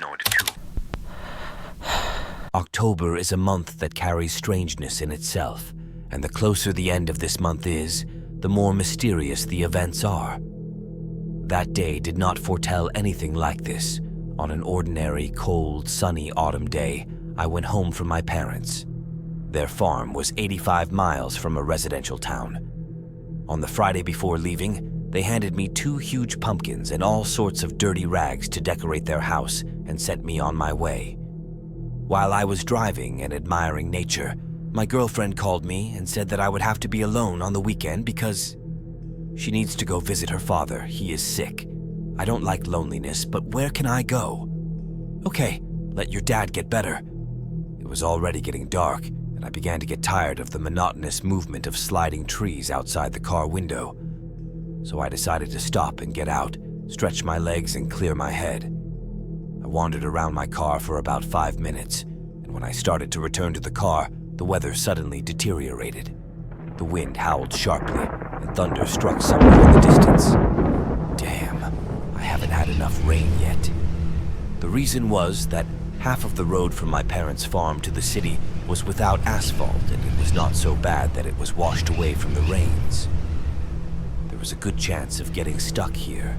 episode 2. October is a month that carries strangeness in itself, and the closer the end of this month is, the more mysterious the events are. That day did not foretell anything like this. On an ordinary, cold, sunny autumn day, I went home from my parents'. Their farm was 85 miles from a residential town. On the Friday before leaving, they handed me 2 huge pumpkins and all sorts of dirty rags to decorate their house and sent me on my way. While I was driving and admiring nature, my girlfriend called me and said that I would have to be alone on the weekend because she needs to go visit her father. He is sick. I don't like loneliness, but where can I go? Okay, let your dad get better. It was already getting dark, and I began to get tired of the monotonous movement of sliding trees outside the car window. So I decided to stop and get out, stretch my legs, and clear my head. I wandered around my car for about 5 minutes, and when I started to return to the car, the weather suddenly deteriorated. The wind howled sharply, and thunder struck somewhere in the distance. Damn, I haven't had enough rain yet. The reason was that half of the road from my parents' farm to the city was without asphalt, and it was not so bad that it was washed away from the rains. There was a good chance of getting stuck here.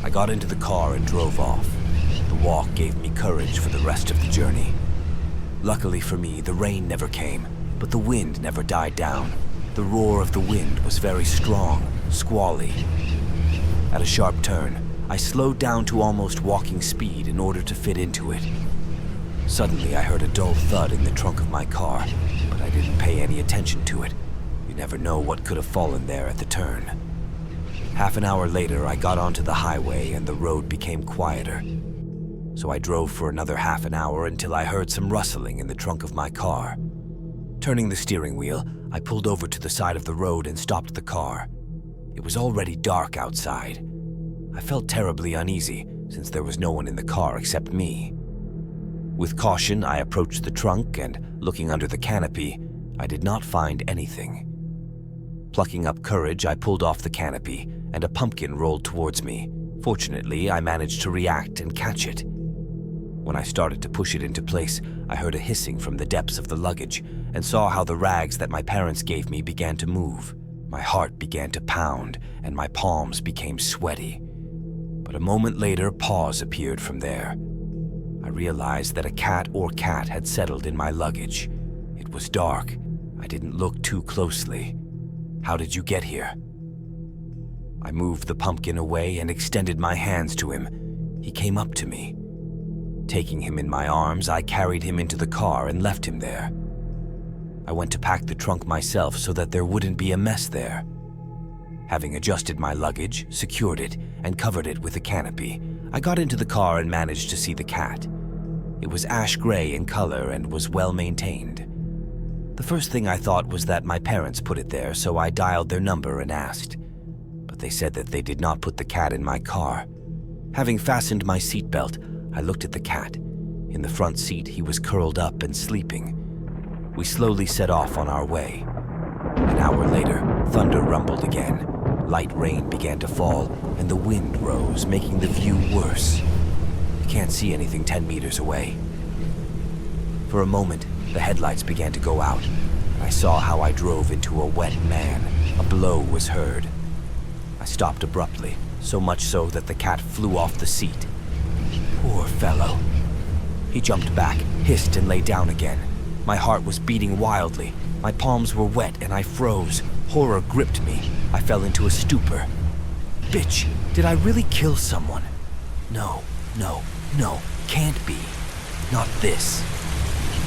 I got into the car and drove off. The walk gave me courage for the rest of the journey. Luckily for me, the rain never came, but the wind never died down. The roar of the wind was very strong, squally. At a sharp turn, I slowed down to almost walking speed in order to fit into it. Suddenly, I heard a dull thud in the trunk of my car, but I didn't pay any attention to it. You never know what could have fallen there at the turn. Half an hour later, I got onto the highway and the road became quieter. So I drove for another half an hour until I heard some rustling in the trunk of my car. Turning the steering wheel, I pulled over to the side of the road and stopped the car. It was already dark outside. I felt terribly uneasy since there was no one in the car except me. With caution, I approached the trunk and, looking under the canopy, I did not find anything. Plucking up courage, I pulled off the canopy, and a pumpkin rolled towards me. Fortunately, I managed to react and catch it. When I started to push it into place, I heard a hissing from the depths of the luggage and saw how the rags that my parents gave me began to move. My heart began to pound, and my palms became sweaty. But a moment later, paws appeared from there. I realized that a cat or cat had settled in my luggage. It was dark. I didn't look too closely. How did you get here? I moved the pumpkin away and extended my hands to him. He came up to me. Taking him in my arms, I carried him into the car and left him there. I went to pack the trunk myself so that there wouldn't be a mess there. Having adjusted my luggage, secured it, and covered it with a canopy, I got into the car and managed to see the cat. It was ash gray in color and was well maintained. The first thing I thought was that my parents put it there, so I dialed their number and asked. But they said that they did not put the cat in my car. Having fastened my seatbelt, I looked at the cat. In the front seat, he was curled up and sleeping. We slowly set off on our way. An hour later, thunder rumbled again. Light rain began to fall, and the wind rose, making the view worse. You can't see anything 10 meters away. For a moment, the headlights began to go out, and I saw how I drove into a wet man. A blow was heard. I stopped abruptly, so much so that the cat flew off the seat. Poor fellow. He jumped back, hissed, and lay down again. My heart was beating wildly. My palms were wet, and I froze. Horror gripped me. I fell into a stupor. Bitch, did I really kill someone? No, can't be. Not this.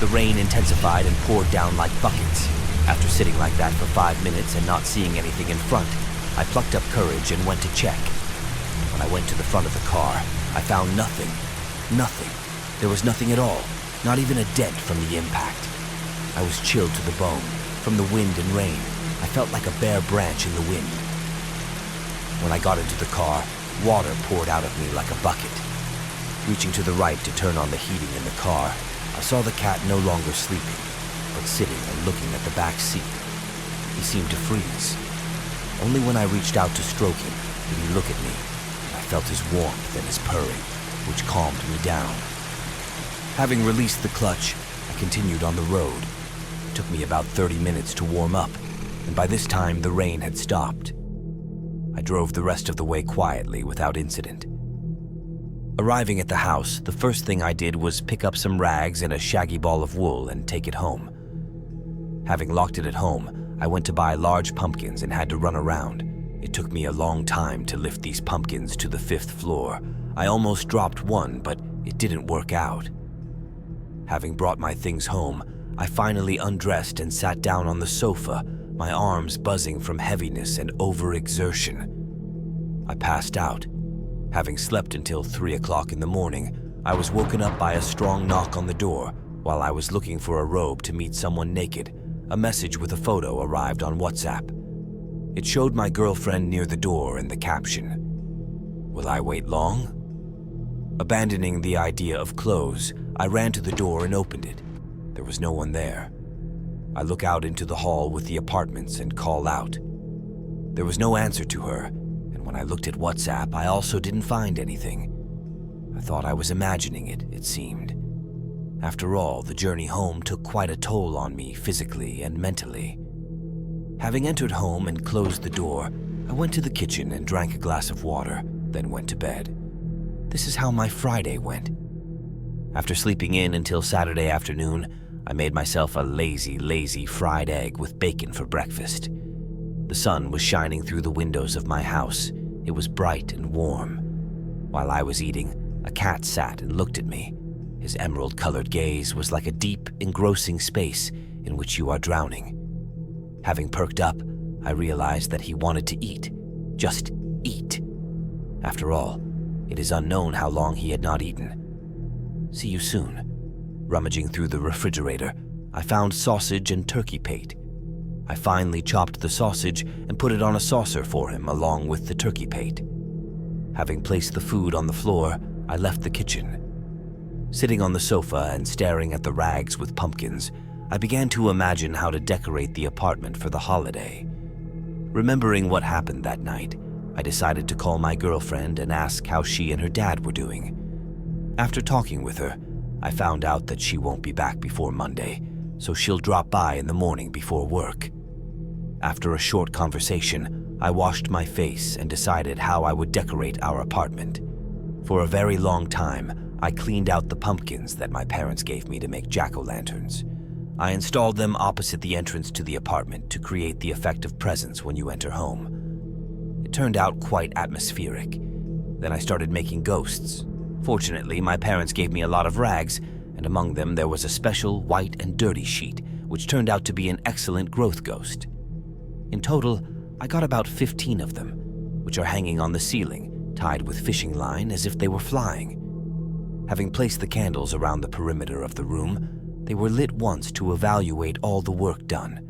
The rain intensified and poured down like buckets. After sitting like that for 5 minutes and not seeing anything in front, I plucked up courage and went to check. When I went to the front of the car, I found nothing. Nothing. There was nothing at all, not even a dent from the impact. I was chilled to the bone. From the wind and rain, I felt like a bare branch in the wind. When I got into the car, water poured out of me like a bucket. Reaching to the right to turn on the heating in the car, I saw the cat no longer sleeping, but sitting and looking at the back seat. He seemed to freeze. Only when I reached out to stroke him did he look at me, and I felt his warmth and his purring. which calmed me down. Having released the clutch, I continued on the road. It took me about 30 minutes to warm up, and by this time the rain had stopped. I drove the rest of the way quietly without incident. Arriving at the house, the first thing I did was pick up some rags and a shaggy ball of wool and take it home. Having locked it at home, I went to buy large pumpkins and had to run around. It took me a long time to lift these pumpkins to the 5th floor. I almost dropped one, but it didn't work out. Having brought my things home, I finally undressed and sat down on the sofa, my arms buzzing from heaviness and overexertion. I passed out. Having slept until 3 o'clock in the morning, I was woken up by a strong knock on the door. While I was looking for a robe to meet someone naked, a message with a photo arrived on WhatsApp. It showed my girlfriend near the door and the caption, "Will I wait long?" Abandoning the idea of clothes, I ran to the door and opened it. There was no one there. I look out into the hall with the apartments and call out. There was no answer to her, and when I looked at WhatsApp, I also didn't find anything. I thought I was imagining it, it seemed. After all, the journey home took quite a toll on me physically and mentally. Having entered home and closed the door, I went to the kitchen and drank a glass of water, then went to bed. This is how my Friday went. After sleeping in until Saturday afternoon, I made myself a lazy fried egg with bacon for breakfast. The sun was shining through the windows of my house. It was bright and warm. While I was eating, a cat sat and looked at me. His emerald-colored gaze was like a deep, engrossing space in which you are drowning. Having perked up, I realized that he wanted to eat. Just eat. After all, it is unknown how long he had not eaten. See you soon. Rummaging through the refrigerator, I found sausage and turkey pate. I finally chopped the sausage and put it on a saucer for him along with the turkey pate. Having placed the food on the floor, I left the kitchen. Sitting on the sofa and staring at the rags with pumpkins, I began to imagine how to decorate the apartment for the holiday. Remembering what happened that night, I decided to call my girlfriend and ask how she and her dad were doing. After talking with her, I found out that she won't be back before Monday, so she'll drop by in the morning before work. After a short conversation, I washed my face and decided how I would decorate our apartment. For a very long time, I cleaned out the pumpkins that my parents gave me to make jack-o'-lanterns. I installed them opposite the entrance to the apartment to create the effect of presence when you enter home. It turned out quite atmospheric. Then I started making ghosts. Fortunately, my parents gave me a lot of rags, and among them there was a special white and dirty sheet, which turned out to be an excellent growth ghost. In total, I got about 15 of them, which are hanging on the ceiling, tied with fishing line as if they were flying. Having placed the candles around the perimeter of the room, they were lit once to evaluate all the work done.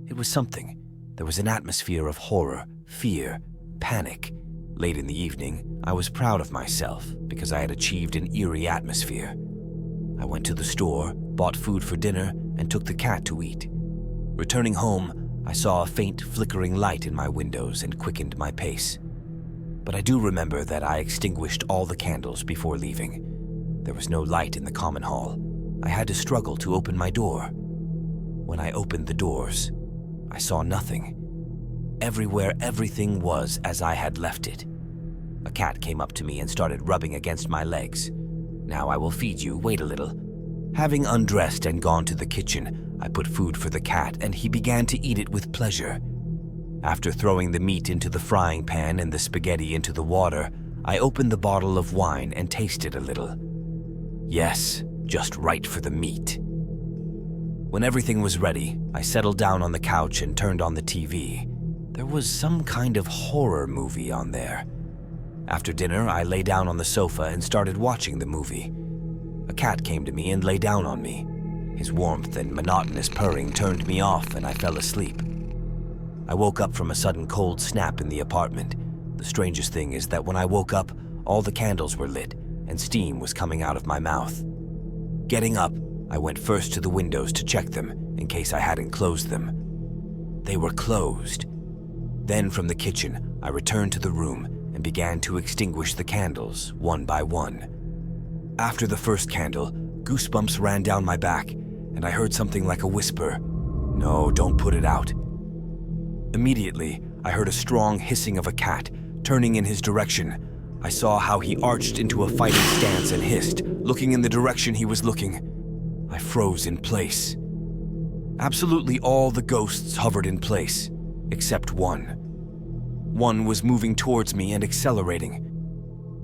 It was something. There was an atmosphere of horror, fear, panic. Late in the evening, I was proud of myself because I had achieved an eerie atmosphere. I went to the store, bought food for dinner, and took the cat to eat. Returning home, I saw a faint flickering light in my windows and quickened my pace. But I do remember that I extinguished all the candles before leaving. There was no light in the common hall. I had to struggle to open my door. When I opened the doors, I saw nothing. Everywhere, everything was as I had left it. A cat came up to me and started rubbing against my legs. "Now I will feed you, wait a little." Having undressed and gone to the kitchen, I put food for the cat and he began to eat it with pleasure. After throwing the meat into the frying pan and the spaghetti into the water, I opened the bottle of wine and tasted a little. Yes, just right for the meat. When everything was ready, I settled down on the couch and turned on the TV. There was some kind of horror movie on there. After dinner, I lay down on the sofa and started watching the movie. A cat came to me and lay down on me. His warmth and monotonous purring turned me off and I fell asleep. I woke up from a sudden cold snap in the apartment. The strangest thing is that when I woke up, all the candles were lit and steam was coming out of my mouth. Getting up, I went first to the windows to check them in case I hadn't closed them. They were closed. Then from the kitchen, I returned to the room and began to extinguish the candles one by one. After the first candle, goosebumps ran down my back, and I heard something like a whisper. "No, don't put it out." Immediately, I heard a strong hissing of a cat. Turning in his direction, I saw how he arched into a fighting stance and hissed, looking in the direction he was looking. I froze in place. Absolutely all the ghosts hovered in place, except one. One was moving towards me and accelerating.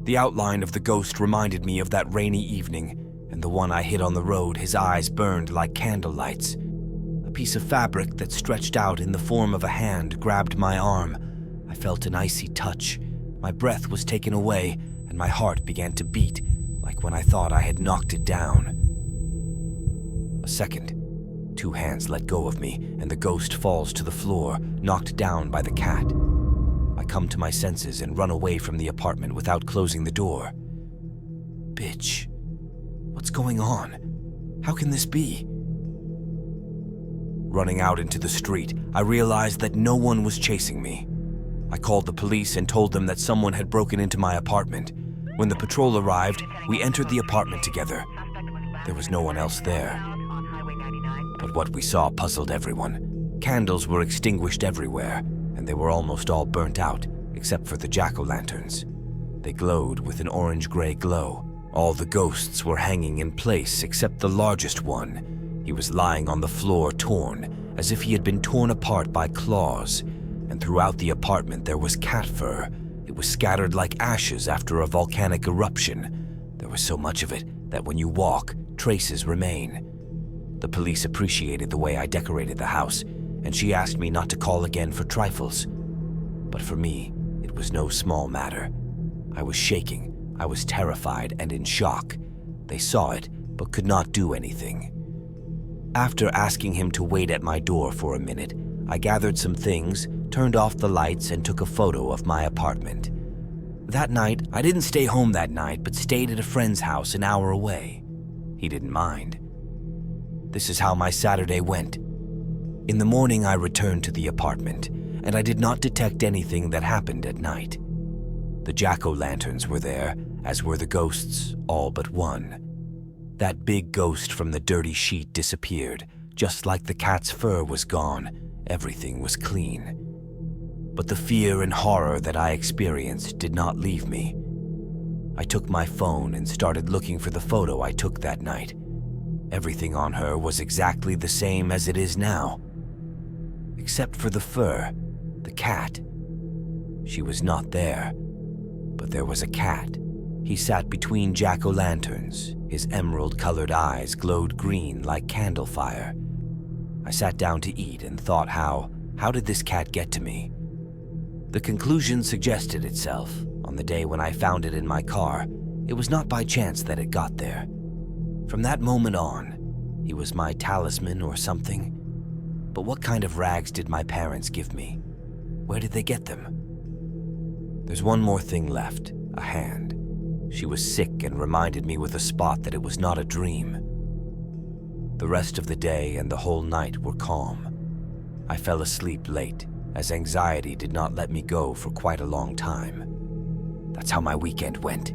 The outline of the ghost reminded me of that rainy evening, and the one I hit on the road, his eyes burned like candle lights. A piece of fabric that stretched out in the form of a hand grabbed my arm. I felt an icy touch. My breath was taken away, and my heart began to beat, like when I thought I had knocked it down. A second. 2 hands let go of me, and the ghost falls to the floor, knocked down by the cat. I come to my senses and run away from the apartment without closing the door. Bitch. What's going on? How can this be? Running out into the street, I realized that no one was chasing me. I called the police and told them that someone had broken into my apartment. When the patrol arrived, we entered the apartment together. There was no one else there. But what we saw puzzled everyone. Candles were extinguished everywhere, and they were almost all burnt out, except for the jack-o'-lanterns. They glowed with an orange-gray glow. All the ghosts were hanging in place except the largest one. He was lying on the floor, torn, as if he had been torn apart by claws. And throughout the apartment there was cat fur. It was scattered like ashes after a volcanic eruption. There was so much of it that when you walk, traces remain. The police appreciated the way I decorated the house, and she asked me not to call again for trifles. But for me, it was no small matter. I was shaking, I was terrified and in shock. They saw it, but could not do anything. After asking him to wait at my door for a minute, I gathered some things, turned off the lights, and took a photo of my apartment. That night, I didn't stay home that night, but stayed at a friend's house an hour away. He didn't mind. This is how my Saturday went. In the morning, I returned to the apartment, and I did not detect anything that happened at night. The jack-o'-lanterns were there, as were the ghosts, all but one. That big ghost from the dirty sheet disappeared, just like the cat's fur was gone. Everything was clean. But the fear and horror that I experienced did not leave me. I took my phone and started looking for the photo I took that night. Everything on her was exactly the same as it is now. Except for the fur, the cat. She was not there, but there was a cat. He sat between jack-o'-lanterns. His emerald-colored eyes glowed green like candle fire. I sat down to eat and thought how did this cat get to me? The conclusion suggested itself. On the day when I found it in my car, it was not by chance that it got there. From that moment on, he was my talisman or something. But what kind of rags did my parents give me? Where did they get them? There's one more thing left, a hand. She was sick and reminded me with a spot that it was not a dream. The rest of the day and the whole night were calm. I fell asleep late, as anxiety did not let me go for quite a long time. That's how my weekend went.